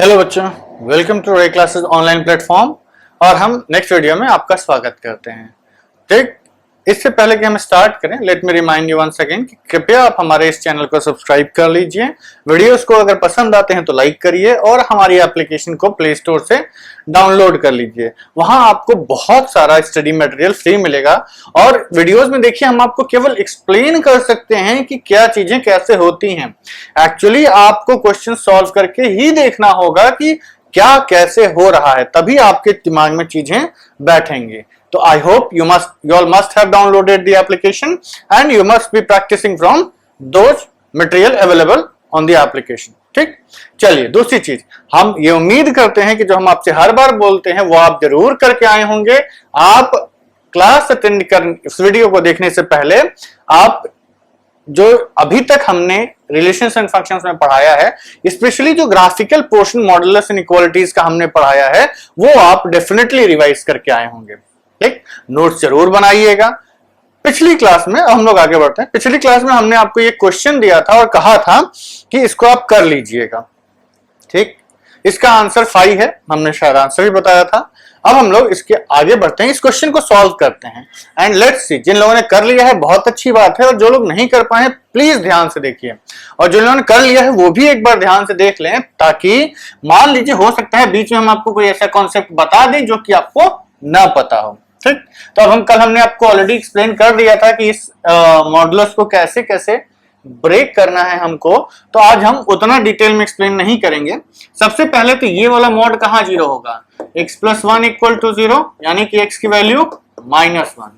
Hello बच्चों, welcome to रे classes online platform. और हम नेक्स्ट वीडियो में आपका स्वागत करते हैं। ठीक, इससे पहले कि हम स्टार्ट करें, let me remind you once again कि कृपया आप हमारे इस चैनल को सब्सक्राइब कर लीजिए। वीडियोस को अगर पसंद आते हैं तो लाइक करिए और हमारी एप्लीकेशन को प्ले स्टोर से डाउनलोड कर लीजिए। वहां आपको बहुत सारा स्टडी मटेरियल फ्री मिलेगा और वीडियोस में देखिए हम आपको केवल एक्सप्लेन कर सकते हैं कि क्या चीजें कैसे होती हैं। एक्चुअली आपको क्वेश्चन सॉल्व करके ही देखना होगा कि क्या कैसे हो रहा है, तभी आपके दिमाग में चीजें बैठेंगी। तो I hope you all must have downloaded the application and you must be practicing from those material available on the application। ठीक, चलिए दूसरी चीज, हम ये उम्मीद करते हैं कि जो हम आपसे हर बार बोलते हैं वो आप जरूर करके आए होंगे। आप क्लास अटेंड कर इस वीडियो को देखने से पहले आप जो अभी तक हमने रिलेशंस एंड फंक्शंस में पढ़ाया है, स्पेशली जो ग्राफिकल पोर्शन मॉडुलस इनइक्वालिटीज का हमने पढ़ाया है, वो आप डेफिनेटली रिवाइज करके आए होंगे। ठीक, नोट्स जरूर बनाइएगा। पिछली क्लास में हम लोग आगे बढ़ते हैं। पिछली क्लास में हमने आपको ये क्वेश्चन दिया था और कहा था कि इसको आप कर लीजिएगा। ठीक, इसका आंसर 5 है, हमने शायद आंसर भी बताया था। अब हम लोग इसके आगे बढ़ते हैं, इस क्वेश्चन को सॉल्व करते हैं एंड लेट्स सी। जिन लोगों ने कर लिया है बहुत अच्छी बात है, और जो लोग नहीं कर पाए प्लीज ध्यान से देखिए, और जो लोगों ने कर लिया है वो भी एक बार ध्यान से देख लें, ताकि मान लीजिए हो सकता है बीच में हम आपको कोई ऐसा कॉन्सेप्ट बता दें जो कि आपको ना पता हो। ठीक, तो अब हमने आपको ऑलरेडी एक्सप्लेन कर दिया था कि इस मॉडुलस को कैसे कैसे ब्रेक करना है हमको, तो आज हम उतना डिटेल में एक्सप्लेन नहीं करेंगे। सबसे पहले तो ये वाला मॉड कहाँ जीरो होगा, x + 1 = 0, यानी कि x की वैल्यू -1।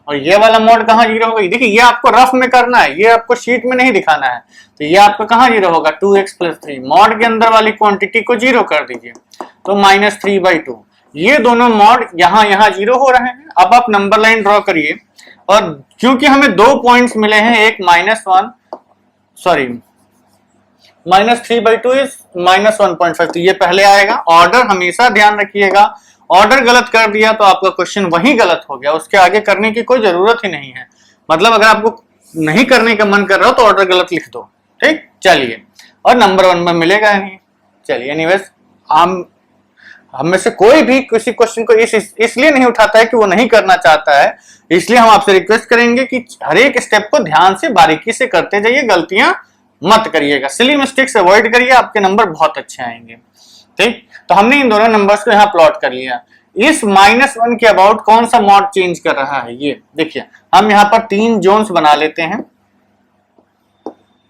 और ये वाला मॉड कहाँ जीरो होगा, देखिए ये आपको रफ में करना है, ये आपको शीट में नहीं दिखाना है। तो ये आपका कहाँ जीरो होगा, 2x + 3। मॉड के अंदर वाली क्वांटिटी को जीरो कर दीजिए, तो -3/2। ये दोनों मॉड यहाँ जीरो हो रहे हैं। अब आप नंबर लाइन ड्रॉ करिए, और क्योंकि हमें 2 पॉइंट्स मिले हैं, एक -3/2 इज -1.5, तो ये पहले आएगा। ऑर्डर हमेशा ध्यान रखिएगा, ऑर्डर गलत कर दिया तो आपका क्वेश्चन वही गलत हो गया, उसके आगे करने की कोई जरूरत ही नहीं है। मतलब अगर आपको नहीं करने का मन कर रहा हो तो ऑर्डर गलत लिख दो। ठीक, चलिए, और नंबर 1 में मिलेगा नहीं। चलिए, एनीवेज हम में से कोई भी किसी क्वेश्चन को इसलिए नहीं उठाता है कि वो नहीं करना चाहता है, इसलिए हम आपसे रिक्वेस्ट करेंगे कि हर एक स्टेप को ध्यान से बारीकी से करते जाइए, गलतियां मत करिएगा, सिली मिस्टेक्स अवॉइड करिए, आपके नंबर बहुत अच्छे आएंगे। ठीक, तो हमने इन दोनों नंबर्स को यहाँ प्लॉट कर लिया। इस -1 के अबाउट कौन सा मॉड चेंज कर रहा है, ये देखिए। हम यहाँ पर 3 जोन्स बना लेते हैं।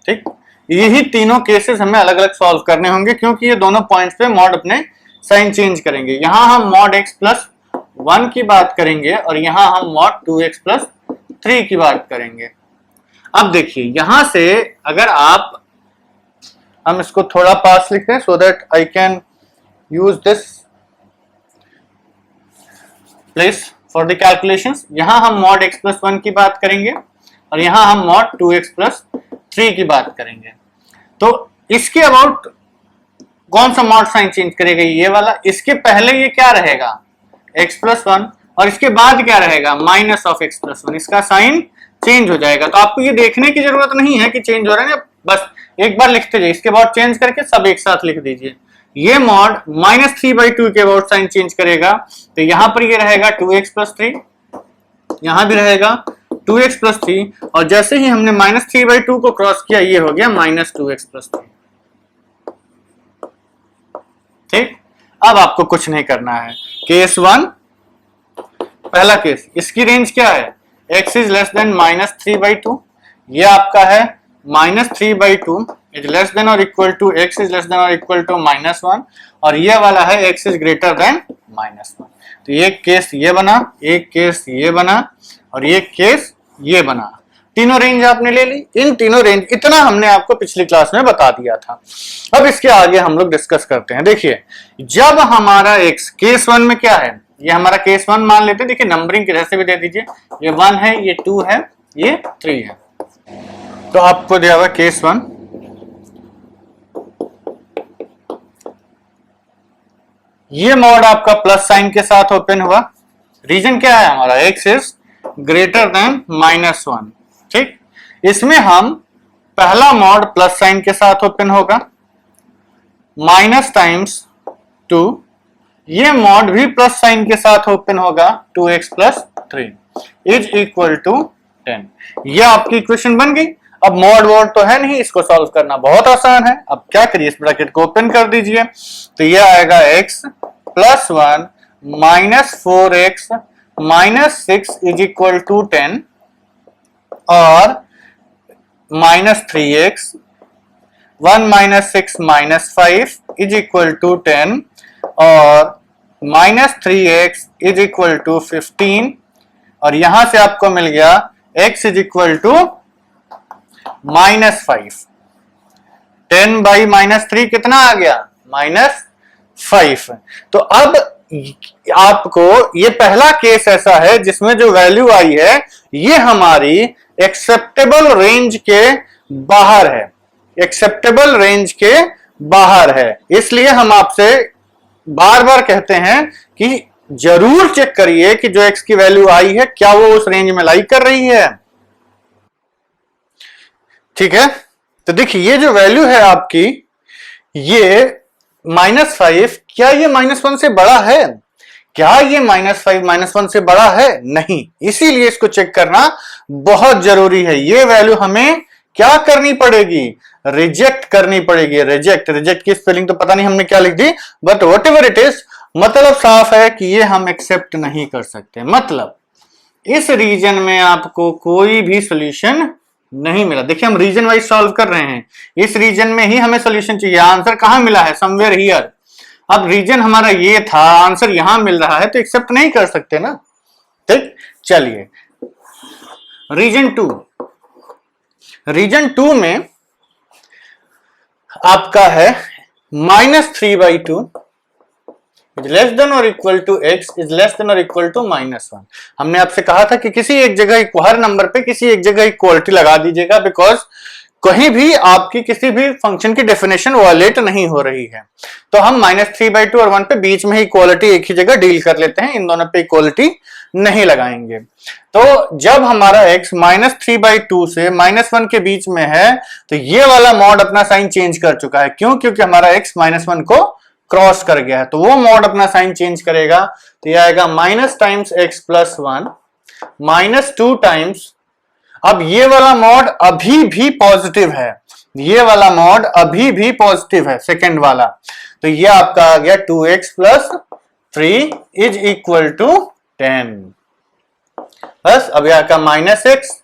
ठीक, यही तीनों केसेस हमें अलग अलग सॉल्व करने होंगे, क्योंकि ये दोनों पॉइंट्स पे मॉड अपने साइन चेंज करेंगे। यहां हम mod x + 1 की बात करेंगे और यहां हम mod 2x + 3 की बात करेंगे। अब देखिए, यहां से अगर हम इसको थोड़ा पास लिखते हैं, so that I can use this place for the calculations. यहां हम mod x + 1 की बात करेंगे और यहां हम mod 2x + 3 की बात करेंगे। तो इसके अबाउट कौन सा मॉड साइन चेंज करेगा, ये वाला। इसके पहले ये क्या रहेगा, x + 1, और इसके बाद क्या रहेगा, -(x + 1). इसका साइन चेंज हो जाएगा। तो आपको ये देखने की जरूरत नहीं है कि चेंज हो रहा है, बस एक बार लिखते जाइए, इसके बाद चेंज करके सब एक साथ लिख दीजिए। ये मॉड -3/2 के अबाउट साइन चेंज करेगा, तो यहां पर ये रहेगा 2x + 3, यहां भी रहेगा 2x + 3, और जैसे ही हमने -3/2 को क्रॉस किया, ये हो गया -2x + 3। ठीक, अब आपको कुछ नहीं करना है। केस 1, पहला केस, इसकी रेंज क्या है, x इज लेस देन -3/2। ये आपका है -3/2 इज लेस देन और equal to x is less than और इक्वल टू -1, और ये वाला है x इज ग्रेटर देन -1। तो एक केस ये बना, एक केस ये बना, और एक केस ये बना। तीनों रेंज आपने ले ली। इन तीनों रेंज, इतना हमने आपको पिछली क्लास में बता दिया था। अब इसके आगे हम लोग डिस्कस करते हैं। देखिए, जब हमारा x केस 1 में क्या है, ये हमारा केस 1 मान लेते हैं। देखिए, नंबरिंग किधर से भी दे दीजिए, ये 1 है, ये 2 है, ये 3 है। तो आपको दिया हुआ केस 1, ये मॉड आपका प्लस साइन के साथ ओपन हुआ। रीजन क्या है हमारा, x इज ग्रेटर देन -1। ठीक, इसमें हम पहला मॉड प्लस साइन के साथ ओपन होगा, माइनस टाइम्स 2, ये मॉड भी प्लस साइन के साथ ओपन होगा 2x plus 3 is equal to 10। ये आपकी इक्वेशन बन गई। अब मॉड वॉड तो है नहीं, इसको सॉल्व करना बहुत आसान है। अब क्या करिए, इस ब्रैकेट को ओपन कर दीजिए, तो ये आएगा x plus 1 minus 4x minus 6 is equal to 10 और minus 3x 1 minus 6 minus 5 is equal to 10 और minus 3x is equal to 15 और यहां से आपको मिल गया x is equal to minus 5। 10 by minus 3 कितना आ गया, माइनस 5। तो अब आपको ये पहला केस ऐसा है जिसमें जो वैल्यू आई है ये हमारी एक्सेप्टेबल रेंज के बाहर है, एक्सेप्टेबल रेंज के बाहर है। इसलिए हम आपसे बार बार कहते हैं कि जरूर चेक करिए कि जो x की वैल्यू आई है क्या वो उस रेंज में लाई कर रही है। ठीक है, तो देखिए ये जो वैल्यू है आपकी, ये -5, क्या ये -1 से बड़ा है? क्या ये -5 -1 से बड़ा है? नहीं। इसीलिए इसको चेक करना बहुत जरूरी है। ये वैल्यू हमें क्या करनी पड़ेगी, रिजेक्ट करनी पड़ेगी। रिजेक्ट की स्पेलिंग तो पता नहीं हमने क्या लिख दी, but whatever it is, मतलब साफ है कि ये हम एक्सेप्ट नहीं कर सकते। मतलब इस रीजन में आपको कोई भी सॉल्यूशन नहीं मिला। देखिए हम रीजन वाइज सॉल्व कर रहे हैं, इस रीजन में ही हमें सॉल्यूशन चाहिए। आंसर कहां मिला है, समवेयर हियर। अब रीजन हमारा ये था, आंसर यहां मिल रहा है, तो एक्सेप्ट नहीं कर सकते ना। ठीक, चलिए रीजन टू में आपका है -3/2 इज लेस देन और equal to x is less than और इक्वल टू -1। हमने आपसे कहा था कि किसी एक जगह, हर नंबर पे किसी एक जगह इक्वलिटी लगा दीजिएगा, बिकॉज कहीं भी आपकी किसी भी फंक्शन की डेफिनेशन वायलेट नहीं हो रही है। तो हम -3/2 और 1 पे बीच में ही इक्वलिटी एक ही जगह डील कर लेते हैं, इन दोनों पे इक्वलिटी नहीं लगाएंगे। तो जब हमारा x -3/2 से -1 के बीच में है, तो ये वाला मॉड अपना साइन चेंज कर चुका है। क्यों? क्योंकि हमारा x -1 को क्रॉस कर गया है, तो वो मॉड अपना साइन चेंज करेगा। तो ये आएगा minus times x plus 1 -2 times, अब ये वाला मॉड अभी भी पॉजिटिव है, ये वाला मॉड अभी भी पॉजिटिव है, सेकेंड वाला। तो ये आपका आ गया 2x plus 3 is equal to 10। बस अब यहां का -x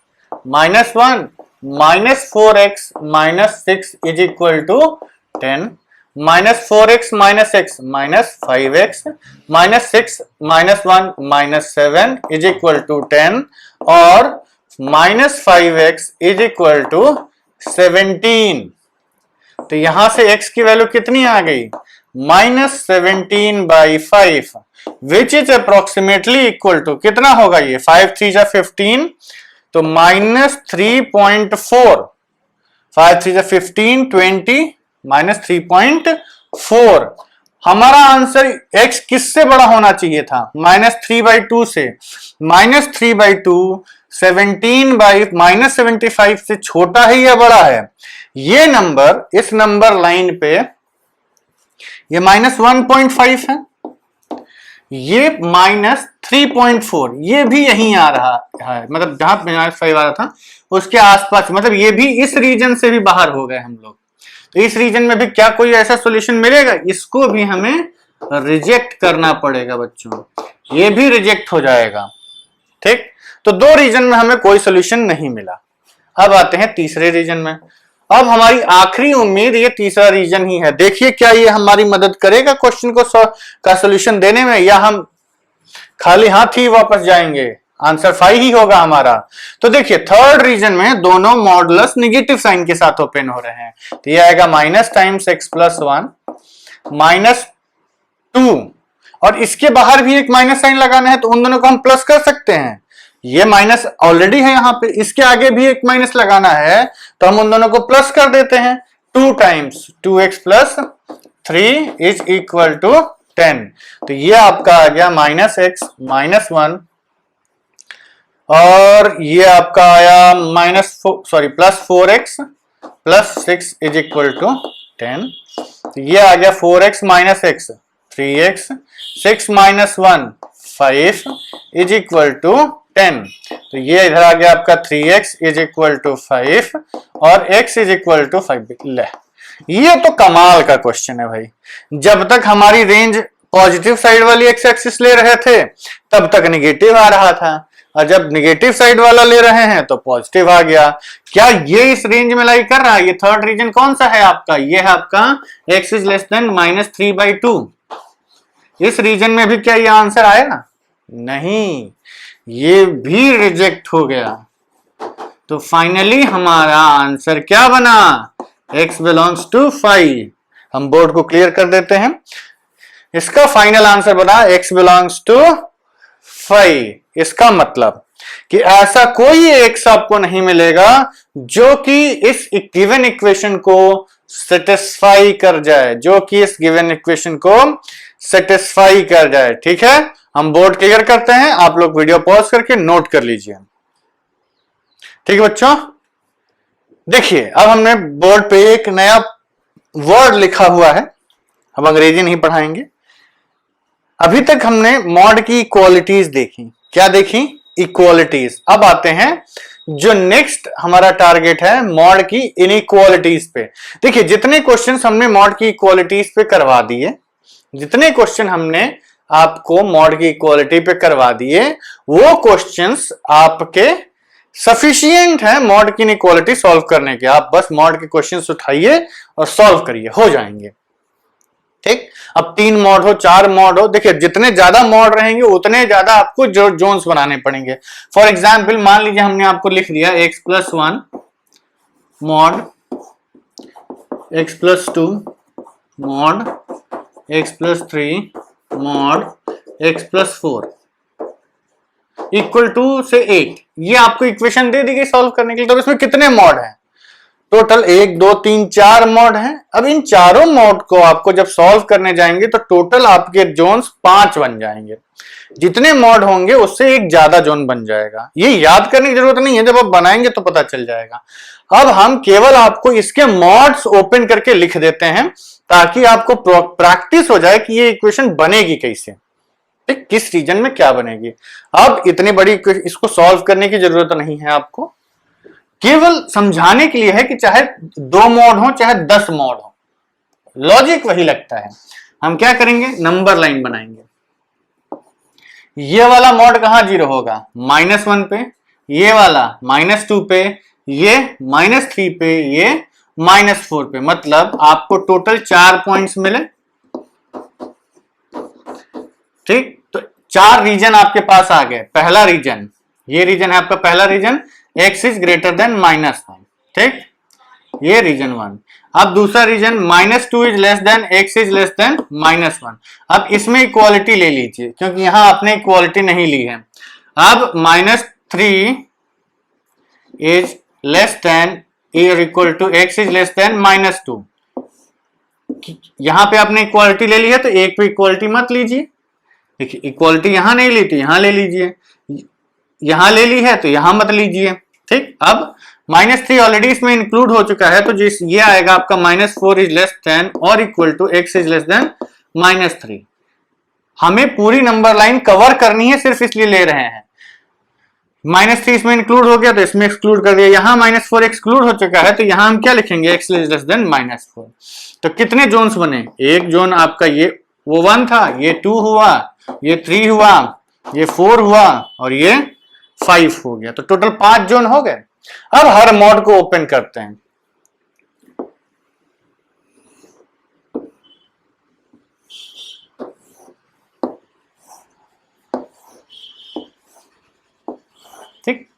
-1 -4x -6 is equal to 10, -4x -x -5x -6 -1 -7 is equal to 10 और -5x इज इक्वल टू 17। तो यहां से x की वैल्यू कितनी आ गई, -17/5 which is approximately equal to कितना होगा ये, 5 3 जा 15, तो -3.4, 5 3 जा 15 20 -3.4। हमारा आंसर x किससे बड़ा होना चाहिए था, -3/2 से। -3/2 -75 से छोटा है या बड़ा है? ये नंबर, इस नंबर लाइन पे ये -1.5 है, ये -3.4, ये भी यहीं आ रहा है, मतलब जहां -5 आ रहा था उसके आसपास, मतलब ये भी इस रीजन से भी बाहर हो गए हम लोग। तो इस रीजन में भी क्या कोई ऐसा सॉल्यूशन मिलेगा? इसको भी हमें रिजेक्ट करना पड़ेगा बच्चों, ये भी रिजेक्ट हो जाएगा। ठीक, तो दो रीजन में हमें कोई सॉल्यूशन नहीं मिला। अब आते हैं तीसरे रीजन में। अब हमारी आखिरी उम्मीद ये तीसरा रीजन ही है। देखिए क्या ये हमारी मदद करेगा क्वेश्चन को का सॉल्यूशन देने में, या हम खाली हाथ ही वापस जाएंगे? आंसर 5 ही होगा हमारा। तो देखिए थर्ड रीजन में दोनों मॉडुलस निगेटिव साइन के साथ ओपन हो रहे हैं, तो ये आएगा माइनस टाइम्स x प्लस 1 -2, और इसके बाहर भी एक माइनस साइन लगाना है, तो उन दोनों को हम प्लस कर सकते हैं। ये माइनस ऑलरेडी है यहाँ पे, इसके आगे भी एक माइनस लगाना है, तो हम उन दोनों को प्लस कर देते हैं। 2 times 2x plus 3 is equal to 10। तो ये आपका आ गया -x -1, और ये आपका आया plus 4x plus 6 is equal to 10, तो ये आ गया 4x minus x 3x, 6 minus 1 5 is equal to 10। तो ये इधर आ गया आपका 3x इज इक्वल टू 5 और x इज इक्वल टू 5। ले, ये तो कमाल का क्वेश्चन है भाई। जब तक हमारी रेंज पॉजिटिव साइड वाली एक्स एक्सिस ले रहे थे तब तक निगेटिव आ रहा था, और जब निगेटिव साइड वाला ले रहे हैं तो पॉजिटिव आ गया। क्या ये इस रेंज में लाई कर रहा है? ये थर्ड रीजन कौन सा है आपका? ये है आपका x इज लेस देन -3/2। इस रीजन में भी क्या ये आंसर आएगा? नहीं, ये भी रिजेक्ट हो गया। तो फाइनली हमारा आंसर क्या बना? x belongs to 5। हम बोर्ड को क्लियर कर देते हैं। इसका फाइनल आंसर बना x बिलोंग्स टू 5। इसका मतलब कि ऐसा कोई x आपको नहीं मिलेगा जो कि इस गिवन इक्वेशन को सेटिस्फाई कर जाए, जो कि इस गिवन इक्वेशन को सेटिस्फाई कर जाए। ठीक है, हम बोर्ड क्लियर करते हैं, आप लोग वीडियो पॉज करके नोट कर लीजिए। ठीक है बच्चों, देखिए अब हमने बोर्ड पे एक नया वर्ड लिखा हुआ है, हम अंग्रेजी नहीं पढ़ाएंगे। अभी तक हमने मॉड की इक्वालिटीज देखी। क्या देखी? इक्वालिटीज। अब आते हैं जो नेक्स्ट हमारा टारगेट है मॉड की इनइक्वालिटीज पे। देखिए जितने क्वेश्चंस हमने मॉड की इक्वालिटीज पे करवा दिए, जितने क्वेश्चन हमने आपको मॉड की इक्वालिटी पे करवा दिए, वो क्वेश्चंस आपके सफिशिएंट है मॉड की इनइक्वालिटी सॉल्व करने के। आप बस मॉड के क्वेश्चंस उठाइए और सॉल्व करिए, हो जाएंगे। ठीक, अब 3 मॉड हो, 4 मॉड हो, देखिए जितने ज्यादा मॉड रहेंगे उतने ज्यादा आपको जोन्स बनाने पड़ेंगे। फॉर एग्जाम्पल मान लीजिए हमने आपको लिख दिया x+1 mod, x+2 mod, x+3 mod, x+4 equal to से 8। ये आपको इक्वेशन दे दी गई सॉल्व करने के लिए। तो इसमें कितने मॉड हैं? टोटल 1 2 3 4 मॉड हैं। अब इन चारों मॉड को आपको जब सॉल्व करने जाएंगे तो टोटल आपके जोन्स 5 बन जाएंगे। जितने मॉड होंगे उससे एक ज्यादा जोन बन जाएगा। ये याद करने की जरूरत नहीं है, जब आप बनाएंगे तो पता चल जाएगा। अब हम केवल आपको इसके मॉड्स ओपन करके लिख देते हैं ताकि आपको प्रैक्टिस हो जाए कि ये इक्वेशन बनेगी कैसे, ठीक, किस रीजन में क्या बनेगी। अब इतनी बड़ी इसको सॉल्व करने की जरूरत नहीं है आपको, केवल समझाने के लिए है कि चाहे 2 मॉड हो चाहे 10 मॉड हो, लॉजिक वही लगता है। हम क्या करेंगे? नंबर लाइन बनाएंगे। ये वाला मॉड कहां 0 होगा? -1 पे, ये वाला -2 पे, ये -3 पे, ये -4 पे। मतलब आपको टोटल 4 पॉइंट्स मिले। ठीक, तो 4 रीजन आपके पास आ गए। पहला रीजन, ये रीजन है आपका पहला region, x is greater than -1। ठीक, ये रीजन 1। अब दूसरा region -2 is less than x is less than -1। अब इसमें इक्वालिटी ले लीजिए क्योंकि यहां आपने इक्वालिटी नहीं ली है। अब -3 इज लेस देन और equal to x is less than -2। यहां पे आपने इक्वालिटी ले ली है तो एक पे इक्वालिटी मत लीजिए। देखिए इक्वालिटी यहां नहीं ली तो यहां ले लीजिए, यहां ले ली है तो यहां मत लीजिए। ठीक, अब -3 ऑलरेडी इसमें इंक्लूड हो चुका है तो जिस ये आएगा आपका -4 इज लेस देन और equal to x is less than -3। हमें पूरी नंबर लाइन कवर करनी है, सिर्फ इसलिए ले रहे हैं। -3 इसमें इंक्लूड हो गया तो इसमें एक्सक्लूड कर दिया। यहां -4 एक्सक्लूड हो चुका है तो यहां हम क्या लिखेंगे? x is less than -4। तो कितने जोन्स बने? एक जोन आपका ये वो 1 था, ये 2 हुआ, ये 3 हुआ, ये 4 हुआ और ये 5 हो गया। तो टोटल 5 जोन हो गए। अब हर मॉड को ओपन करते हैं। ठीक,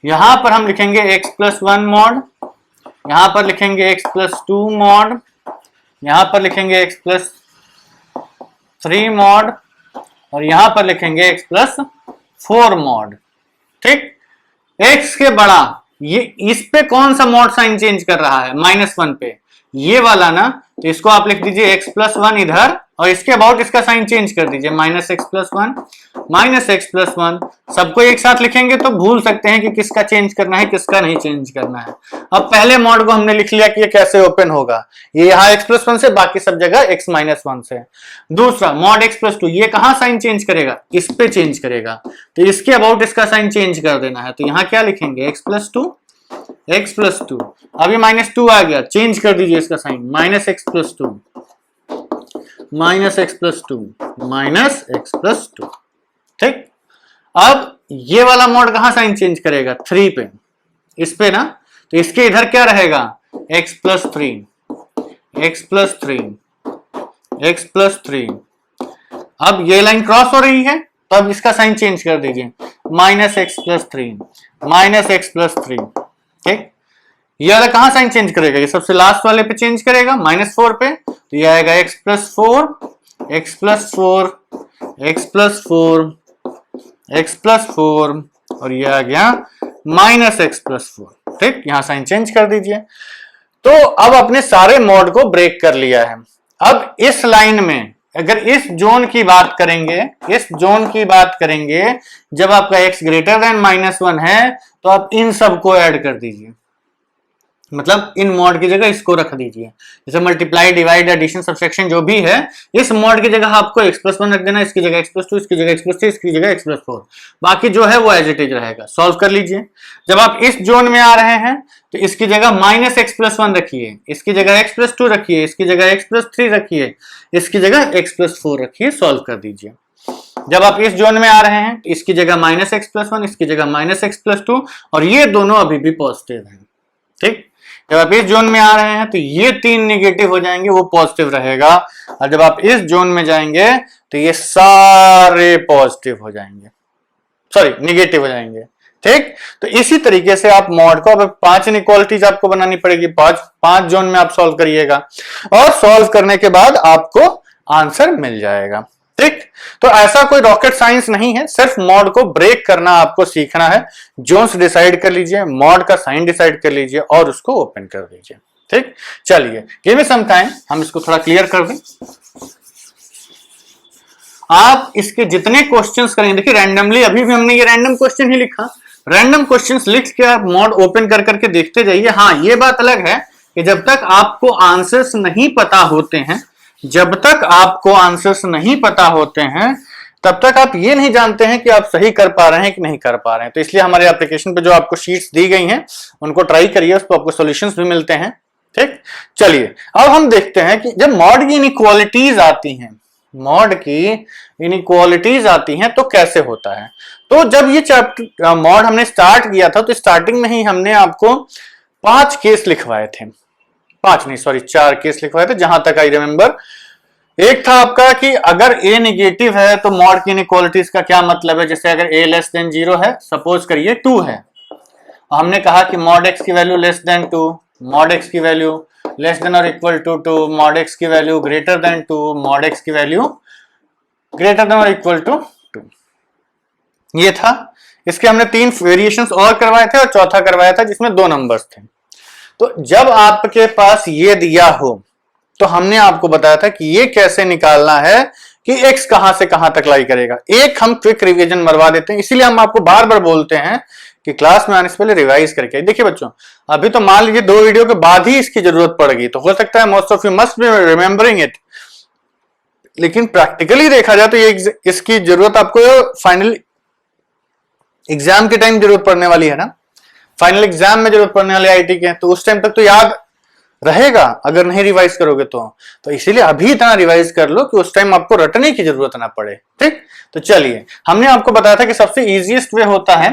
यहां पर हम लिखेंगे x+1 मॉड, यहां पर लिखेंगे x+2 मॉड, यहां पर लिखेंगे x+3 मॉड और यहां पर लिखेंगे x+4 मॉड। ठीक, x के बड़ा ये इस पे कौन सा मॉड साइन चेंज कर रहा है? -1 पे, ये वाला ना, तो इसको आप लिख दीजिए x+1 इधर और इसके अबाउट इसका साइन चेंज कर दीजिए, माइनस एक्स प्लस वन। सबको एक साथ लिखेंगे तो भूल सकते हैं कि किसका चेंज करना है किसका नहीं चेंज करना है। अब पहले मॉड को हमने लिख लिया कि ये कैसे ओपन होगा, ये यहाँ एक्स प्लस वन से, बाकी सब जगह एक्स माइनस वन से। दूसरा मॉड एक्स प्लस टू, ये कहाँ साइन चेंज करेगा, इस पे चेंज करेगा, तो इसके अबाउट इसका साइन चेंज कर देना है। तो यहाँ क्या लिखेंगे, एक्स प्लस टू। अभी माइनस टू आ गया, चेंज कर दीजिए इसका sign, minus x plus two. ठीक, अब ये वाला मॉड कहां साइन चेंज करेगा, 3 पे, इस पे ना, तो इसके इधर क्या रहेगा, x प्लस थ्री। अब ये लाइन क्रॉस हो रही है तो अब इसका साइन चेंज कर दीजिए, माइनस एक्स प्लस थ्री। ठीक, ये वाला कहां साइन चेंज करेगा, ये सबसे लास्ट वाले पे चेंज करेगा, -4 पे, तो ये आएगा x प्लस फोर और ये आ गया -x+4। ठीक, यहां साइन चेंज कर दीजिए। तो अब अपने सारे मॉड को ब्रेक कर लिया है। अब इस लाइन में अगर इस जोन की बात करेंगे, जब आपका x ग्रेटर देन -1 है तो आप इन सबको ऐड कर दीजिए, मतलब इन मॉड की जगह इसको रख दीजिए, जैसे मल्टीप्लाई, डिवाइड, एडिशन, सब्सट्रैक्शन जो भी है, इस मॉड की जगह आपको x+1 रख देना, इसकी जगह x+2, इसकी जगह x+3, इसकी जगह x+4, बाकी जो है वो एज इट इज रहेगा। सॉल्व कर लीजिए। जब आप इस जोन में आ रहे हैं तो इसकी जगह -x+1 रखिए, इसकी जगह x+2 रखिए, इसकी जगह x+3 रखिए, इसकी जगह x+4 रखिए, सॉल्व कर दीजिए। जब आप इस जोन में आ रहे हैं तो इसकी जगह -x+1, इसकी जगह -x+2, और ये दोनों अभी भी पॉजिटिव हैं। ठीक, जब आप इस जोन में आ रहे हैं तो ये 3 निगेटिव हो जाएंगे, वो पॉजिटिव रहेगा, और जब आप इस जोन में जाएंगे तो ये सारे पॉजिटिव हो जाएंगे, सॉरी निगेटिव हो जाएंगे। ठीक, तो इसी तरीके से आप मॉड को, अब 5 इनइक्वालिटीज आपको बनानी पड़ेगी, 5 जोन में आप सॉल्व करिएगा, और सॉल्व करने के बाद आपको आंसर मिल जाएगा। ठीक, तो ऐसा कोई रॉकेट साइंस नहीं है, सिर्फ मॉड को ब्रेक करना आपको सीखना है। जोन्स डिसाइड कर लीजिए, मॉड का साइन डिसाइड कर लीजिए और उसको ओपन कर दीजिए। ठीक, चलिए गिव मी सम टाइम, हम इसको थोड़ा क्लियर कर दें। आप इसके जितने क्वेश्चंस करेंगे, देखिए रैंडमली, अभी भी हमने ये रैंडम क्वेश्चन ही लिखा, रैंडम क्वेश्चंस लिख के आप मॉड ओपन कर करके देखते जाइए। हाँ, ये बात अलग है कि जब तक आपको आंसर्स नहीं पता होते हैं, तब तक आप ये नहीं जानते हैं कि आप सही कर पा रहे हैं कि नहीं कर पा रहे हैं। तो इसलिए हमारे एप्लीकेशन पे जो आपको शीट्स दी गई हैं उनको ट्राई करिए, उस पर आपको सॉल्यूशंस भी मिलते हैं। ठीक, चलिए अब हम देखते हैं कि जब मॉड की इनइक्वालिटीज आती हैं तो कैसे होता है। तो जब ये चैप्टर मॉड हमने स्टार्ट किया था तो स्टार्टिंग में ही हमने आपको 5 केस लिखवाए थे, 4 केस लिखवाए थे जहां तक आई रिमेंबर। एक था आपका कि अगर a निगेटिव है तो मॉड की इनइक्वालिटीज का क्या मतलब है, जैसे अगर a लेस देन 0 है, सपोज करिए 2 है, हमने कहा कि मॉड x की value less than 2, mod x की वैल्यू लेस देन और इक्वल टू 2, मॉड x की value greater than 2, mod x की वैल्यू ग्रेटर देन और इक्वल टू 2। ये था। इसके हमने 3 वेरिएशंस और करवाए थे और चौथा करवाया था जिसमें 2 नंबर्स थे। तो जब आपके पास ये दिया हो तो हमने आपको बताया था कि ये कैसे निकालना है कि x कहां से कहां तक लाई करेगा। एक हम क्विक रिवीजन मरवा देते हैं, इसीलिए हम आपको बार बार बोलते हैं कि क्लास में आने से पहले रिवाइज करके। देखिए बच्चों, अभी तो मान लीजिए 2 वीडियो के बाद ही इसकी जरूरत पड़ेगी, तो हो सकता है most of you must be remembering it, लेकिन प्रैक्टिकली देखा जाए तो ये इसकी जरूरत आपको फाइनल एग्जाम के टाइम जरूरत पड़ने वाली है ना, फाइनल एग्जाम में जरूरत पड़ने वाली आईटी के, तो उस टाइम तक तो याद रहेगा अगर नहीं रिवाइज करोगे तो इसीलिए अभी इतना रिवाइज कर लो कि उस टाइम आपको रटने की जरूरत ना पड़े। ठीक, तो चलिए, हमने आपको बताया था कि सबसे इजीएस्ट वे होता है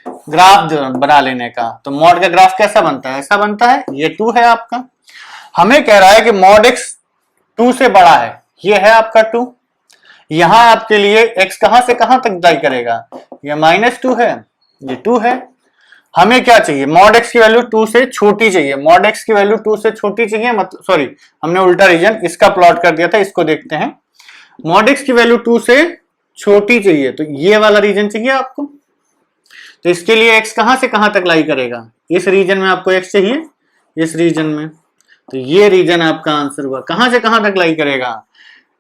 ग्राफ बना लेने का। तो मॉड का ग्राफ कैसा बनता है, ऐसा बनता है, ये 2 है आपका, हमें कह रहा है कि मॉड x 2 से बड़ा है, ये है आपका 2, यहां आपके लिए x कहां से कहां तक लाई करेगा, ये -2 है, ये 2 है। हमें क्या चाहिए, मॉड x की वैल्यू 2 से छोटी चाहिए, मॉड x की वैल्यू 2 से छोटी चाहिए, मतलब सॉरी हमने उल्टा रीजन इसका प्लॉट कर दिया था, इसको देखते हैं। मॉड x की वैल्यू 2 से छोटी चाहिए, तो ये वाला रीजन चाहिए आपको। तो इसके लिए x कहां से कहां तक लाई करेगा, इस रीजन में आपको x चाहिए, इस रीजन में, तो ये रीजन आपका आंसर हुआ। कहां से कहां तक लाई करेगा,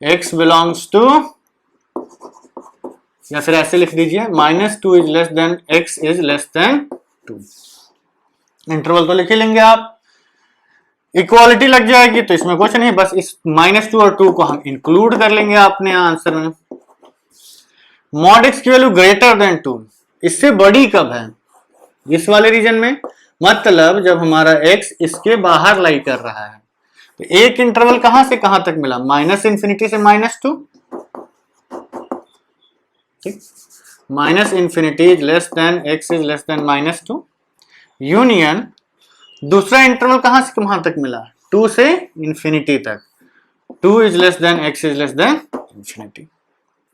x बिलोंग्स टू, या फिर ऐसे लिख दीजिए -2 is less than x is less than 2। Interval तो लिख ही लेंगे आप, इक्वालिटी लग जाएगी तो इसमें कुछ नहीं, बस इस -2 और 2 को हम इंक्लूड कर लेंगे अपने आंसर में। मॉड x की वैल्यू ग्रेटर देन 2, इससे बड़ी कब है? इस वाले रीजन में, मतलब जब हमारा x इसके बाहर लाई कर रहा है। तो एक इंटरवल कहां से कहां तक मिला? -∞ से -2, ठीक, -∞ is less than x is less than -2, union दूसरा इंटरवल कहां से कहां तक मिला? 2 से इंफिनिटी तक, 2 is less than x is less than infinity.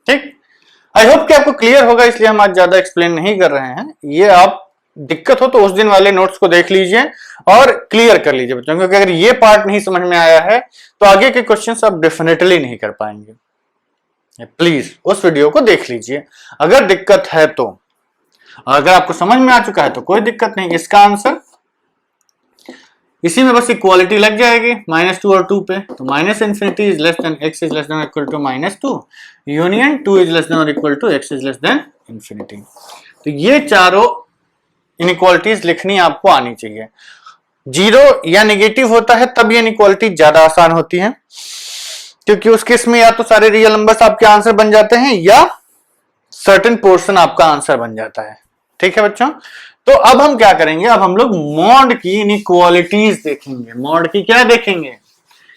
ठीक, आई होप कि आपको क्लियर होगा, इसलिए हम आज ज्यादा एक्सप्लेन नहीं कर रहे हैं। ये आप दिक्कत हो तो उस दिन वाले नोट्स को देख लीजिए और क्लियर कर लीजिए बच्चों, क्योंकि अगर ये पार्ट नहीं समझ में आया है तो आगे के क्वेश्चंस आप डेफिनेटली नहीं कर पाएंगे। प्लीज उस वीडियो को देख लीजिए अगर दिक्कत है तो। अगर आपको समझ में आ चुका है तो कोई दिक्कत नहीं, इसका आंसर इसी में बस इक्वालिटी लग जाएगी -2 और 2 पे। तो -∞ is less than x is less than equal to -2, union 2 is less than और equal to x is less than infinity. तो ये चारों इनइक्वालिटीज लिखनी आपको आनी चाहिए। जीरो या नेगेटिव होता है तब ये इनइक्वालिटी ज्यादा आसान होती है, क्योंकि उस केस में या तो सारे रियल नंबर्स आपके आंसर बन जाते हैं या सर्टेन पोर्शन आपका आंसर बन जाता है। ठीक है बच्चों, तो अब हम क्या करेंगे? अब हम लोग मॉड की इनइक्वालिटीज देखेंगे। मॉड की क्या देखेंगे?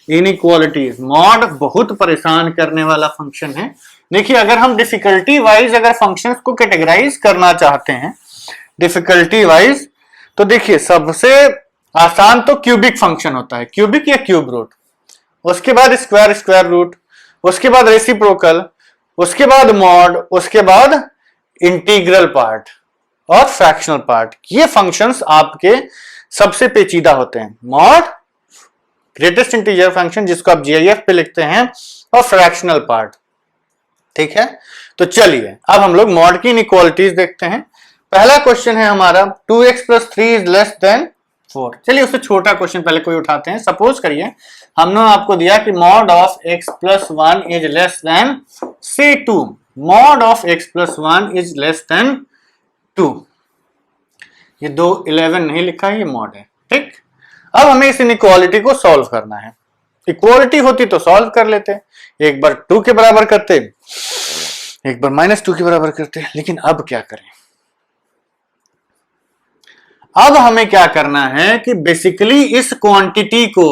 इनइक्वालिटीज। मॉड बहुत परेशान करने वाला फंक्शन है। देखिए, अगर हम डिफिकल्टी वाइज अगर फंक्शंस को कैटेगराइज करना चाहते हैं डिफिकल्टी वाइज, तो देखिए सबसे आसान तो क्यूबिक फंक्शन होता है, क्यूबिक या क्यूब रूट, उसके बाद स्क्वायर स्क्वायर रूट, उसके बाद रेसिप्रोकल, उसके बाद मॉड, उसके बाद इंटीग्रल पार्ट और फ्रैक्शनल पार्ट। ये फंक्शंस आपके सबसे पेचीदा होते हैं। मॉड, ग्रेटेस्ट इंटीजर फंक्शन जिसको आप जीआईएफ पे लिखते हैं, और फ्रैक्शनल पार्ट। ठीक है, तो चलिए अब हम लोग मॉड की इनइक्वालिटीज देखते हैं। पहला क्वेश्चन है हमारा 2x + 3 इज लेस देन 4। चलिए उससे छोटा क्वेश्चन पहले कोई उठाते हैं। सपोज करिए हमने आपको दिया कि mod of x + 1 is less then से 2, mod of x + 1 is less than 2। ये 211 नहीं लिखा है, ये मॉड है। ठीक, अब हमें इस इनइक्वालिटी को सॉल्व करना है। इक्वालिटी होती तो सॉल्व कर लेते, एक बार 2 के बराबर करते, एक बार -2 के बराबर करते, लेकिन अब क्या करें? अब हमें क्या करना है कि बेसिकली इस क्वांटिटी को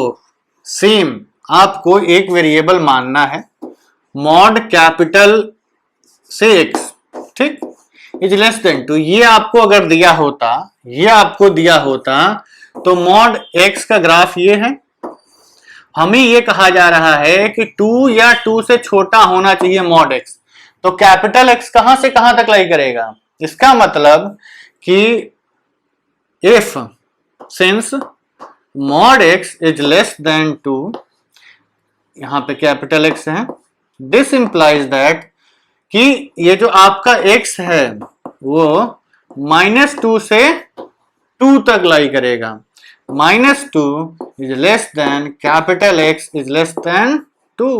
सेम आपको एक वेरिएबल मानना है, मॉड कैपिटल से x, ठीक, इज लेस देन 2। ये आपको अगर दिया होता, ये आपको दिया होता तो मॉड x का ग्राफ ये है। हमें ये कहा जा रहा है कि 2 या 2 से छोटा होना चाहिए मॉड x, तो कैपिटल X कहां से कहां तक लाई करेगा? इसका मतलब कि if since mod x is less than 2, यहां पे कैपिटल X है, this implies that कि ये जो आपका x है वो -2 से 2 तक लाई करेगा। -2 is less than capital X is less than 2।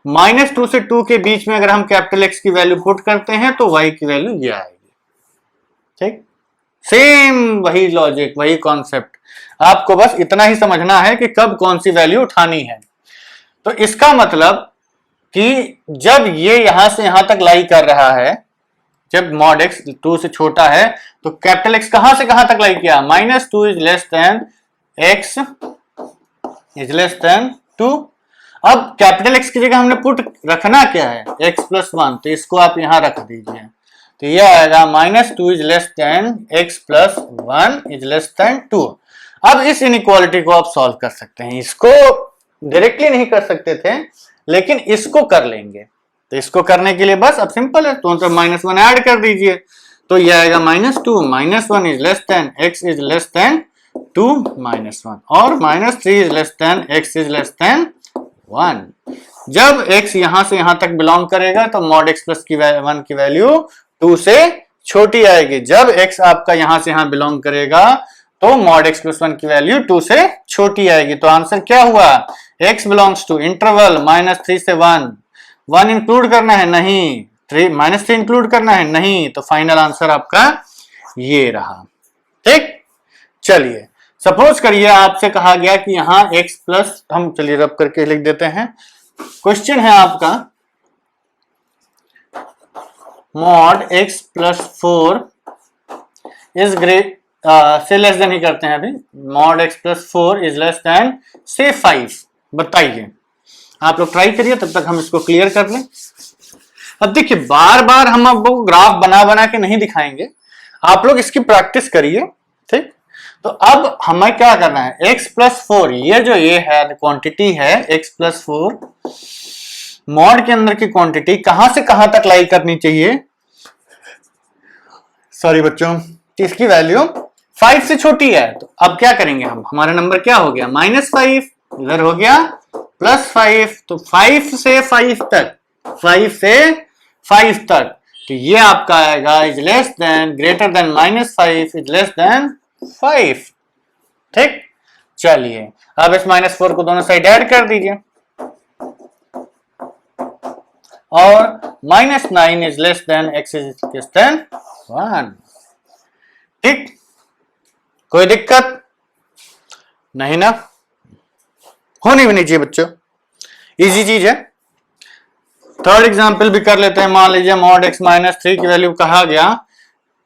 -2 से 2 के बीच में अगर हम कैपिटल X की वैल्यू पुट करते हैं तो y की वैल्यू ये आएगी। ठीक, सेम वही लॉजिक, वही कॉन्सेप्ट, आपको बस इतना ही समझना है कि कब कौन सी वैल्यू उठानी है। तो इसका मतलब कि जब ये यहां से यहां तक लाई कर रहा है, जब मॉड x 2 से छोटा है, तो कैपिटल X कहां से कहां तक लाई किया? -2 is less than x is less than 2। अब कैपिटल X की जगह हमने पुट रखना क्या है? x + 1, तो इसको आप यहां रख दीजिए, तो ये आएगा -2 is less than x + 1 is less than 2। अब इस इनइक्वालिटी को आप सॉल्व कर सकते हैं। इसको डायरेक्टली नहीं कर सकते थे, लेकिन इसको कर लेंगे। तो इसको करने के लिए बस अब सिंपल है, तो -1 ऐड कर दीजिए, तो ये आएगा -2 -1 is less than x is less than 2 -1, और -3 is less than x is less than 1। जब x यहां से यहां तक बिलोंग करेगा तो मॉड x + 1 की वैल्यू 2 से छोटी आएगी। जब x आपका यहां से यहां बिलोंग करेगा तो मॉड x + 1 की वैल्यू 2 से छोटी आएगी। तो आंसर क्या हुआ? x बिलोंग्स टू इंटरवल -3 से 1, 1 इंक्लूड करना है नहीं, 3 इंक्लूड करना है नहीं, तो फाइनल आंसर आपका ये रहा। ठीक, चलिए सपोज करिए आपसे कहा गया कि यहां x प्लस, हम चलिए रब करके लिख देते हैं, क्वेश्चन है आपका mod x plus 4 is great से लेस देन ही करते हैं अभी, mod x plus 4 is less then से 5, बताइए। आप लोग ट्राई करिए, तब तक हम इसको क्लियर कर लें। अब देखिए बार बार हम आपको ग्राफ बना बना के नहीं दिखाएंगे, आप लोग इसकी प्रैक्टिस करिए। ठीक, तो अब हमें क्या करना है, x प्लस 4, ये जो ये है क्वांटिटी है x प्लस 4, मॉड के अंदर की क्वांटिटी कहां से कहां तक लाई करनी चाहिए, सॉरी बच्चों, इसकी वैल्यू 5 से छोटी है। तो अब क्या करेंगे हम, हमारा नंबर क्या हो गया -5, इधर हो गया +5, तो 5 से 5 तक, 5 से 5 तक, तो ये आपका आएगा is less then, greater than -5 is less then 5। ठीक, चलिए अब इस -4 को दोनों साइड ऐड कर दीजिए, और -9 is less than x is less than 1। ठीक, कोई दिक्कत नहीं ना, होनी भी नहीं चाहिए बच्चों, इजी चीज है। थर्ड एग्जांपल भी कर लेते हैं, मान लीजिए मॉड x -3 की वैल्यू कहा गया,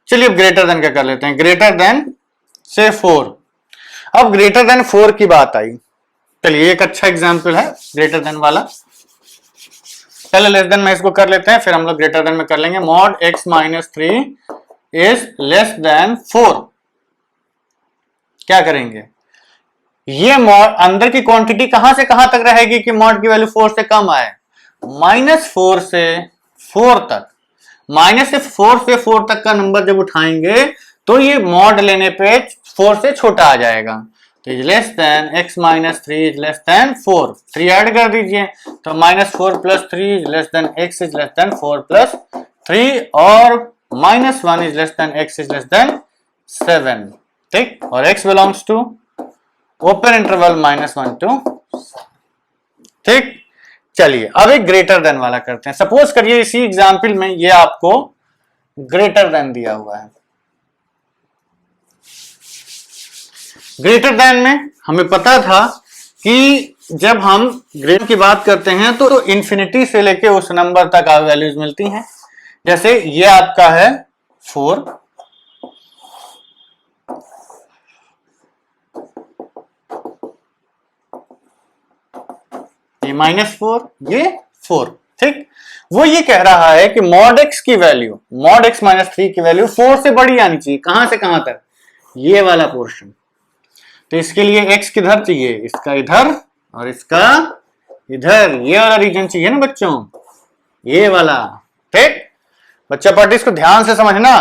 चलिए अब ग्रेटर देन का कर लेते हैं, ग्रेटर देन से 4। अब ग्रेटर देन 4 की बात आई, चलिए एक अच्छा एग्जांपल है ग्रेटर देन वाला, पहले लेस देन में इसको कर लेते हैं, फिर हम लोग ग्रेटर देन में कर लेंगे। Mod x -3 is less than 4, क्या करेंगे, ये मॉड अंदर की क्वांटिटी कहां से कहां तक रहेगी कि मॉड की वैल्यू 4 से कम आए, -4 से 4 तक, -4 से 4 तक का नंबर जब उठाएंगे तो ये मॉड लेने पे 4 से छोटा आ जाएगा, तो is less than x -3 is less than 4, 3 add कर दीजिए, तो -4 + 3 is less than x is less than 4 + 3, और -1 is less than x is less than 7। ठीक, और x belongs to open interval -1 to 7। ठीक, चलिए अब एक ग्रेटर देन वाला करते हैं। सपोज करिए इसी एग्जाम्पल में ये आपको ग्रेटर देन दिया हुआ है, ग्रेटर देन में हमें पता था कि जब हम ग्रेटर की बात करते हैं तो इंफिनिटी से लेके उस नंबर तक वैल्यूज मिलती हैं, जैसे ये आपका है 4, ये -4, ये 4। ठीक, वो ये कह रहा है कि मॉड x की वैल्यू, मॉड x -3 की वैल्यू 4 से बड़ी आनी चाहिए, कहां से कहां तक, ये वाला पोर्शन। तो इसके लिए x किधर चाहिए, इसका इधर और इसका इधर, ये वाला रीजन चाहिए ना बच्चों, ये वाला। ठीक, बच्चा पार्टी इसको ध्यान से समझना।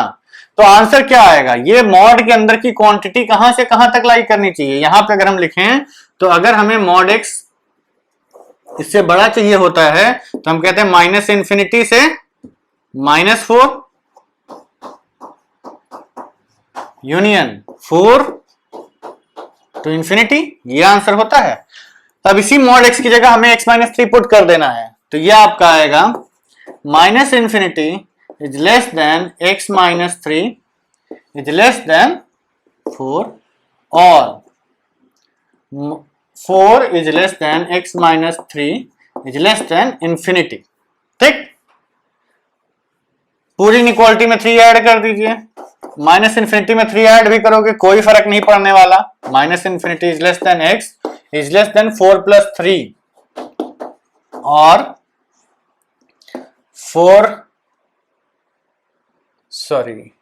तो आंसर क्या आएगा, ये मॉड के अंदर की क्वांटिटी कहां से कहां तक लाई करनी चाहिए। यहां पे अगर हम लिखें तो अगर हमें मॉड x इससे बड़ा चाहिए होता है तो हम कहते हैं -∞ से -4 यूनियन 4 to ∞, ये आंसर होता है। अब इसी मॉड x की जगह हमें x -3 पुट कर देना है, तो ये आपका आएगा -∞ is less than x -3 is less than 4, और 4 is less than x -3 is less then ∞। ठीक, पूरी इनइक्वालिटी में 3 ऐड कर दीजिए, -∞ में 3 ऐड भी करोगे कोई फर्क नहीं पड़ने वाला, -∞ is less than x is less than 4 + 3, और 4 सॉरी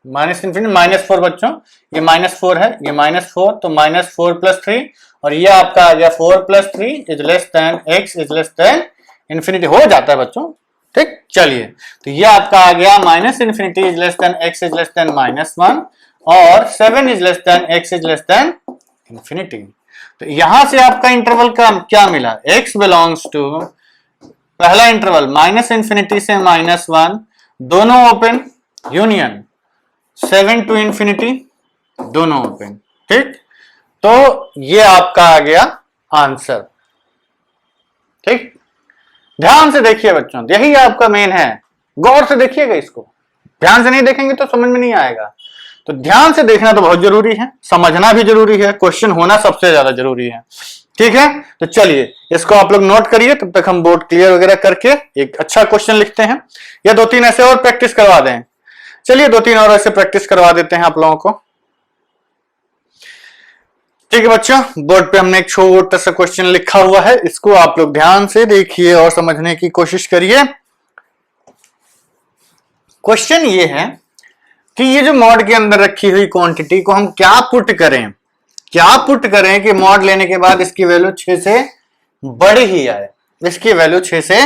-∞ -4 बच्चों, ये -4 है, ये -4, तो -4 + 3, और ये आपका आ गया 4 + 3 is less than x is less then ∞, हो जाता है बच्चों। ठीक, चलिए तो ये आपका आ गया -∞ is less than x is less than -1, और 7 is less than x is less then ∞। तो यहां से आपका इंटरवल का क्या मिला, x बिलोंग्स टू पहला इंटरवल -∞ से -1, दोनों ओपन, यूनियन 7 to ∞, दोनों ओपन। ठीक, तो ये आपका आ गया आंसर। ठीक, ध्यान से देखिए बच्चों, यही आपका मेन है, गौर से देखिएगा इसको, ध्यान से नहीं देखेंगे तो समझ में नहीं आएगा। तो ध्यान से देखना तो बहुत जरूरी है, समझना भी जरूरी है, क्वेश्चन होना सबसे ज्यादा जरूरी है। ठीक है, तो चलिए इसको आप लोग नोट करिए, तब तक हम बोर्ड क्लियर वगैरह करके एक अच्छा क्वेश्चन लिखते हैं, या 2-3 ऐसे और प्रैक्टिस करवा दें। चलिए 2-3 और ऐसे प्रैक्टिस करवा देते हैं आप लोगों को। ठीक है बच्चों, बोर्ड पे हमने एक छोटा सा क्वेश्चन लिखा हुआ है, इसको आप लोग ध्यान से देखिए और समझने की कोशिश करिए। क्वेश्चन ये है कि ये जो मॉड के अंदर रखी हुई क्वांटिटी को हम क्या पुट करें कि मॉड लेने के बाद इसकी वैल्यू 6 से बड़ी ही आए, इसकी वैल्यू 6 से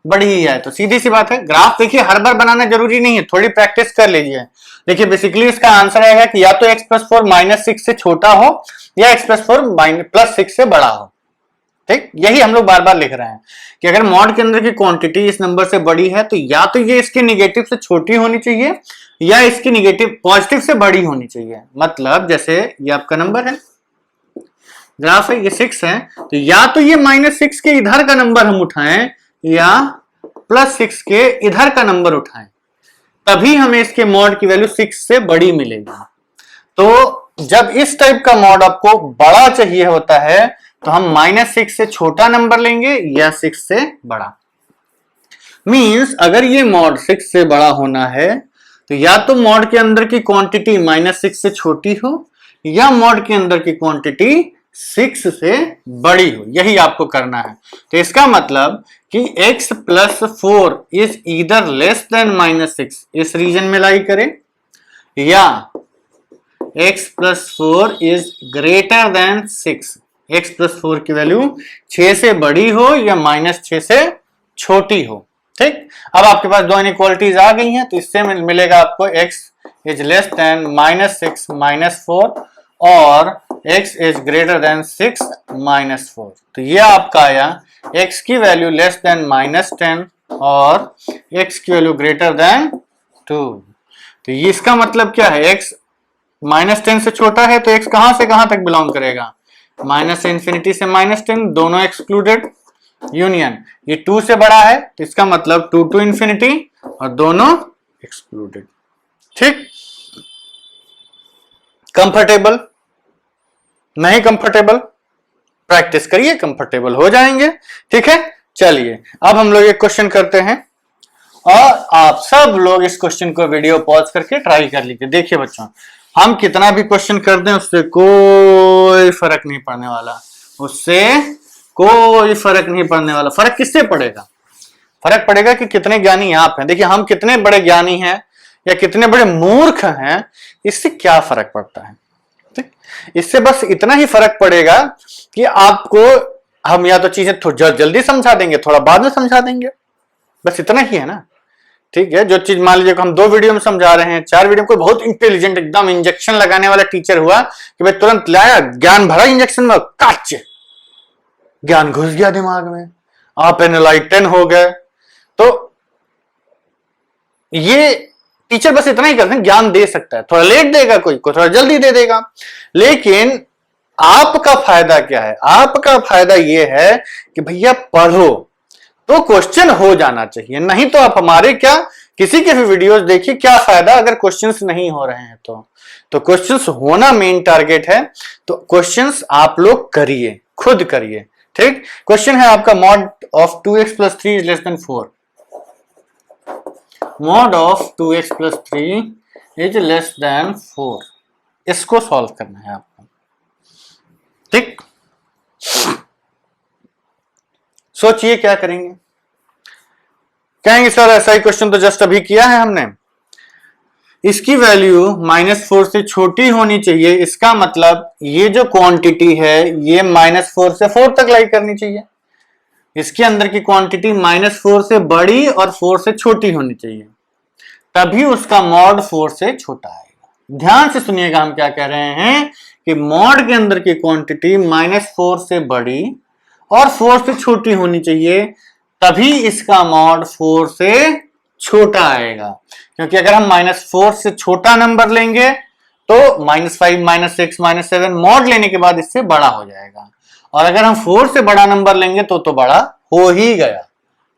बड़ी ही आए। तो सीधी सी बात है, ग्राफ देखिए हर बार बनाना जरूरी नहीं है, थोड़ी प्रैक्टिस कर लीजिए। देखिए बेसिकली इसका आंसर आएगा कि या तो x+4 -6 से छोटा हो या x+4 +6 से बड़ा हो। ठीक, यही हम लोग बार बार लिख रहे हैं कि अगर मॉड के अंदर की क्वांटिटी इस नंबर से बड़ी है तो या तो ये इसके निगेटिव से छोटी होनी चाहिए या इसकी निगेटिव पॉजिटिव से बड़ी होनी चाहिए। मतलब जैसे ये आपका नंबर है, ग्राफ है, ये 6 है, तो या तो ये -6 के इधर का नंबर हम उठाएं या +6 के इधर का नंबर उठाएं, तभी हमें इसके मॉड की वैल्यू 6 से बड़ी मिलेगी। तो जब इस टाइप का मॉड आपको बड़ा चाहिए होता है तो हम -6 से छोटा नंबर लेंगे या 6 से बड़ा। मींस अगर ये मॉड 6 से बड़ा होना है तो या तो मॉड के अंदर की क्वांटिटी -6 से छोटी हो या मॉड के अंदर की क्वांटिटी 6 से बड़ी हो, यही आपको करना है। तो इसका मतलब कि x+4 is either less than -6, इस रीजन में लाई करें, या x+4 is greater then 6, x+4 की वैल्यू 6 से बड़ी हो या -6 से छोटी हो। ठीक, अब आपके पास दो इनइक्वालिटीज आ गई हैं, तो इससे मिलेगा आपको x इज लेस देन -6 -4 और x इज ग्रेटर देन 6 -4। तो ये आपका आया x की वैल्यू लेस देन -10 और x की वैल्यू ग्रेटर देन 2। तो ये इसका मतलब क्या है, x -10 से छोटा है तो x कहां से कहां तक बिलोंग करेगा, -∞ से -10, दोनों एक्सक्लूडेड, यूनियन ये 2 से बड़ा है तो इसका मतलब 2 to ∞ और दोनों एक्सक्लूडेड। ठीक, कंफर्टेबल, नहीं कंफर्टेबल, प्रैक्टिस करिए, कंफर्टेबल हो जाएंगे। ठीक है, चलिए अब हम लोग एक क्वेश्चन करते हैं और आप सब लोग इस क्वेश्चन को वीडियो पॉज करके ट्राई कर लीजिए। देखिए बच्चों, हम कितना भी क्वेश्चन कर दें उससे कोई फर्क नहीं पड़ने वाला, उससे कोई फर्क नहीं पड़ने वाला। फर्क किससे पड़ेगा, फर्क पड़ेगा कि कितने ज्ञानी आप हैं। देखिए हम कितने बड़े ज्ञानी हैं या कितने बड़े मूर्ख हैं, इससे क्या फर्क पड़ता है। ठीक, इससे बस इतना ही फर्क पड़ेगा कि आपको हम या तो चीजें जल्दी समझा देंगे, थोड़ा बाद में समझा देंगे, बस इतना ही है ना। ठीक है, जो चीज मान लीजिए हम 2 वीडियो में समझा रहे हैं, 4 वीडियो में कोई बहुत इंटेलिजेंट एकदम इंजेक्शन लगाने वाला टीचर हुआ कि भाई तुरंत लाया, ज्ञान भरा इंजेक्शन में, काच ज्ञान घुस गया दिमाग में, आप एनलाइटन हो गए। तो ये टीचर बस इतना ही करते हैं, ज्ञान दे सकता है, थोड़ा लेट देगा, कोई को थोड़ा जल्दी दे देगा, लेकिन आपका फायदा क्या है, आपका फायदा यह है कि भैया पढ़ो तो क्वेश्चन हो जाना चाहिए, नहीं तो आप हमारे क्या किसी के भी वीडियोस देखिए, क्या फायदा अगर क्वेश्चंस नहीं हो रहे हैं। तो क्वेश्चंस होना मेन टारगेट है, तो क्वेश्चंस आप लोग करिए, खुद करिए। ठीक, क्वेश्चन है आपका mod of 2x+3 is less than 4, mod of 2x+3 is less than 4, इसको सॉल्व करना है आपको। ठीक, सोचिए क्या करेंगे। कहेंगे सर ऐसा ही क्वेश्चन तो जस्ट अभी किया है हमने, इसकी वैल्यू -4 से छोटी होनी चाहिए, इसका मतलब ये जो क्वांटिटी है ये -4 से 4 तक लाई करनी चाहिए, इसके अंदर की क्वांटिटी -4 से बड़ी और 4 से छोटी होनी चाहिए, तभी उसका मॉड 4 से छोटा आएगा। ध्यान से सुनिएगा, हम क्या कह रहे हैं कि मॉड के अंदर की क्वांटिटी -4 से बड़ी और 4 से छोटी होनी चाहिए, तभी इसका मॉड 4 से छोटा आएगा। क्योंकि अगर हम -4 से छोटा नंबर लेंगे तो -5 -6 -7 मॉड लेने के बाद इससे बड़ा हो जाएगा, और अगर हम 4 से बड़ा नंबर लेंगे तो बड़ा हो ही गया।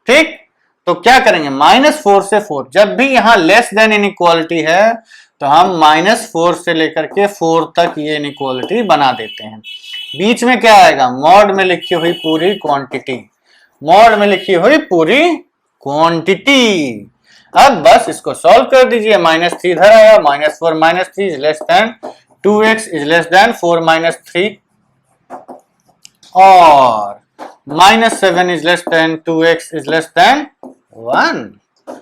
ठीक, तो क्या करेंगे, -4 से 4, जब भी यहां लेस देन इनइक्वालिटी है तो हम -4 से लेकर के 4 तक ये इनइक्वालिटी बना देते हैं। बीच में क्या आएगा, मॉड में लिखी हुई पूरी क्वांटिटी, मॉड में लिखी हुई पूरी क्वांटिटी। अब बस इसको सॉल्व कर दीजिए, -3 इधर आया, -4 -3 is less then 2x is less than 4 -3 और -7 is less then 2x is less than 1।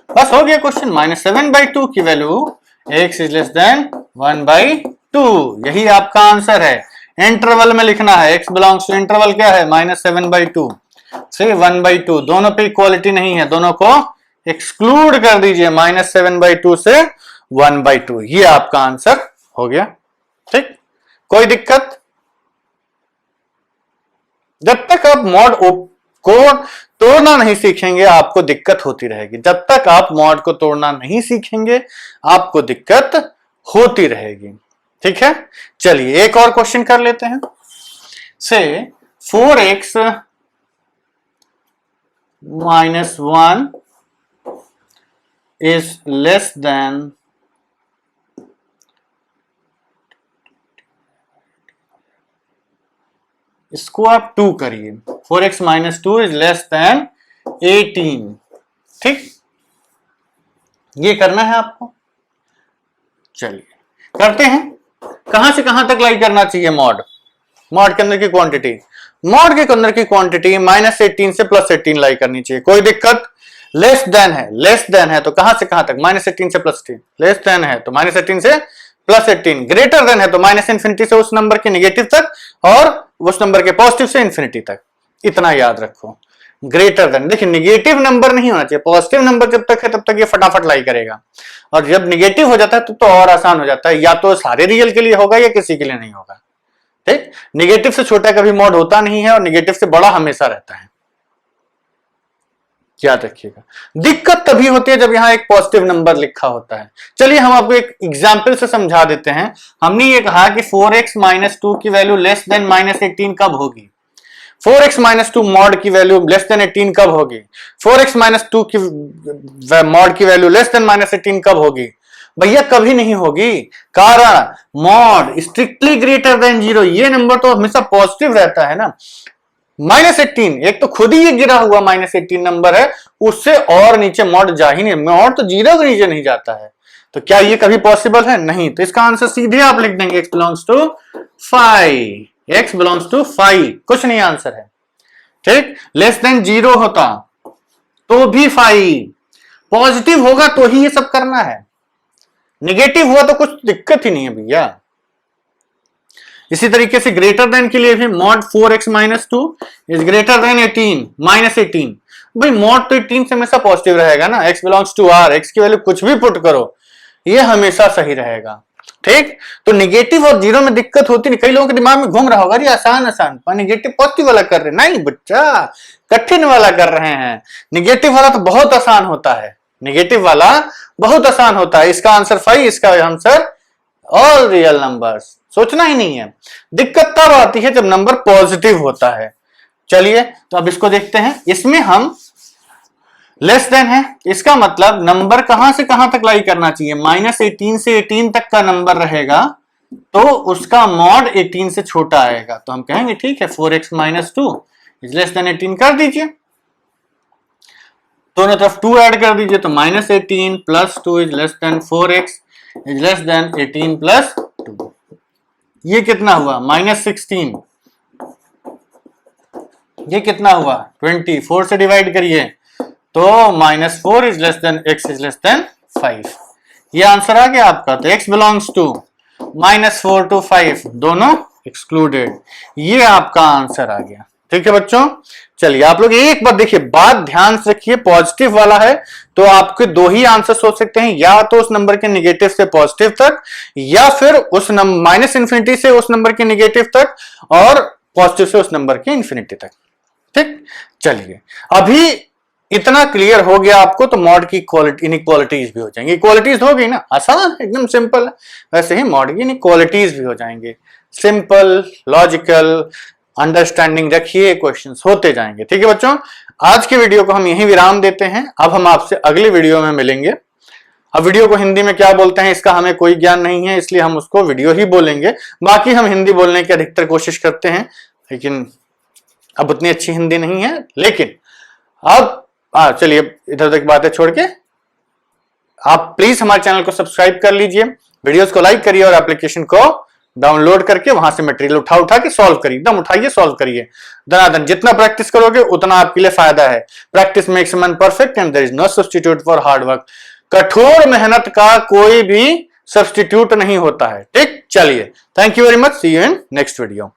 बस हो गया क्वेश्चन। -7/2 की value x is less then 1/2, यही आपका आंसर है। इंटरवल में लिखना है, x बिलोंग्स टू इंटरवल क्या है, -7/2 से 1/2, दोनों पे इक्वालिटी नहीं है, दोनों को एक्सक्लूड कर दीजिए, -7/2 से 1/2, ये आपका आंसर हो गया। ठीक, कोई दिक्कत? जब तक आप मॉड को तोड़ना नहीं सीखेंगे आपको दिक्कत होती रहेगी, जब तक आप मॉड को तोड़ना नहीं सीखेंगे आपको दिक्कत होती रहेगी। ठीक है, चलिए एक और क्वेश्चन कर लेते हैं। से 4x - 1 is less than इसको आप 2 करिए, 4x - 2 इज लेस देन 18। ठीक, ये करना है आपको। चलिए करते हैं। कहां से कहां तक लाई करना चाहिए मॉड, मॉड के अंदर की क्वांटिटी, मॉड के अंदर की क्वांटिटी -18 से +18 लाई करनी चाहिए। कोई दिक्कत? लेस देन है, लेस देन है तो कहां से कहां तक, -18 से +18, लेस देन है तो -18 से +18, ग्रेटर देन है तो -∞ से उस नंबर के नेगेटिव तक और उस नंबर के पॉजिटिव से इन्फिनिटी तक। इतना याद रखो, ग्रेटर देन। देखिए निगेटिव नंबर नहीं होना चाहिए, पॉजिटिव नंबर जब तक है तब तक ये फटाफट लाई करेगा, और जब निगेटिव हो जाता है तो और आसान हो जाता है, या तो सारे रियल के लिए होगा या किसी के लिए नहीं होगा। ठीक, निगेटिव से छोटा कभी मॉड होता नहीं है और निगेटिव से बड़ा हमेशा रहता है, याद रखिएगा। दिक्कत तभी होती है जब यहां एक पॉजिटिव नंबर लिखा होता है। चलिए हम आपको एक एग्जाम्पल से समझा देते हैं। हमने ये कहा कि 4x - 2 की वैल्यू लेस देन -18 कब होगी, 4x - 2 मॉड की वैल्यू लेस देन 18 कब होगी, 4x - 2 की मॉड की वैल्यू लेस देन -18 कब होगी? भैया कभी नहीं होगी, कारण मॉड स्ट्रिक्टली ग्रेटर देन 0, ये नंबर तो हमेशा पॉजिटिव रहता है ना। -18 एक तो खुद ही ये गिरा हुआ -18 नंबर है, उससे और नीचे मॉड जा ही नहीं, मॉड तो 0 के नीचे नहीं जाता है, तो क्या ये कभी पॉसिबल है? नहीं। तो इसका आंसर सीधे आप लिख देंगे x belongs to 5, x belongs to 5, कुछ नहीं आंसर है। ठीक, लेस देन 0 होता तो भी 5, पॉजिटिव होगा तो ही ये सब करना है, निगेटिव हुआ तो कुछ दिक्कत ही नहीं है भैया। इसी तरीके से ग्रेटर देन के लिए भी mod 4x - 2 is greater then 18 -18, भाई मॉड तो 18 से हमेशा पॉजिटिव रहेगा ना, x belongs to r, x की वैल्यू कुछ भी पुट करो ये हमेशा सही रहेगा। ठीक, तो निगेटिव और 0 में दिक्कत होती नहीं। कई लोगों के दिमाग में घूम रहा होगा ये आसान आसान, पर निगेटिव पॉजिटिव वाला कर रहे, नहीं बच्चा कठिन वाला कर रहे हैं। निगेटिव वाला तो बहुत आसान होता है, निगेटिव वाला बहुत आसान होता है। इसका आंसर 5, इसका आंसर ऑल रियल नंबर्स, सोचना ही नहीं है। दिक्कत तब आती है जब नंबर पॉजिटिव होता है। चलिए तो अब इसको देखते हैं। इसमें हम लेस देन है, इसका मतलब नंबर कहां से कहां तक लाई करना चाहिए, -18 से 18 तक का नंबर रहेगा तो उसका मॉड 18 से छोटा आएगा, तो हम कहेंगे ठीक है 4x - 2 इज लेस देन 18 कर दीजिए, दोनों तरफ 2 ऐड कर दीजिए, तो -18 + 2 is less then 4x is less then 18 + 2, ये कितना हुआ -16, ये कितना हुआ 20, 4 से डिवाइड करिए तो -4 is less than x is less then 5, ये आंसर आ गया आपका। तो x बिलोंग्स टू -4 to 5 दोनों एक्सक्लूडेड, ये आपका आंसर आ गया। ठीक है बच्चों, चलिए आप लोग एक बार देखिए, बात ध्यान से रखिए, पॉजिटिव वाला है तो आपके दो ही आंसर सोच सकते हैं, या तो उस नंबर के निगेटिव से पॉजिटिव तक, या फिर उस -∞ से उस नंबर के निगेटिव तक और पॉजिटिव से उस नंबर के इन्फिनिटी तक। ठीक, चलिए अभी इतना क्लियर हो गया आपको, तो मॉड की इनइक्वालिटीज भी हो जाएंगी। इक्वालिटीज हो गई ना, आसान एकदम सिंपल है, वैसे ही मॉड की इनइक्वालिटीज भी हो जाएंगे, सिंपल लॉजिकल अंडरस्टैंडिंग रखिए, क्वेश्चंस होते जाएंगे। ठीक है बच्चों, आज की वीडियो को हम यहीं विराम देते हैं। अब हम आपसे अगली वीडियो में मिलेंगे। अब वीडियो को हिंदी में क्या बोलते हैं इसका हमें कोई ज्ञान नहीं है, इसलिए हम उसको वीडियो ही बोलेंगे। बाकी हम हिंदी बोलने की अधिकतर कोशिश करते हैं, लेकिन अब उतनी अच्छी हिंदी नहीं है। लेकिन अब चलिए इधर उधर की बातें छोड़ के आप प्लीज हमारे चैनल को सब्सक्राइब कर लीजिए, वीडियोस को लाइक करिए और एप्लीकेशन को डाउनलोड करके वहां से मटेरियल उठा के सॉल्व करिए, एकदम उठाइए सॉल्व करिए दनादन। जितना प्रैक्टिस करोगे उतना आपके लिए फायदा है। Practice makes man perfect and there is no substitute for hard work. कठोर मेहनत का कोई भी सब्स्टिट्यूट नहीं होता है। ठीक, चलिए, thank you very much, see you in next video.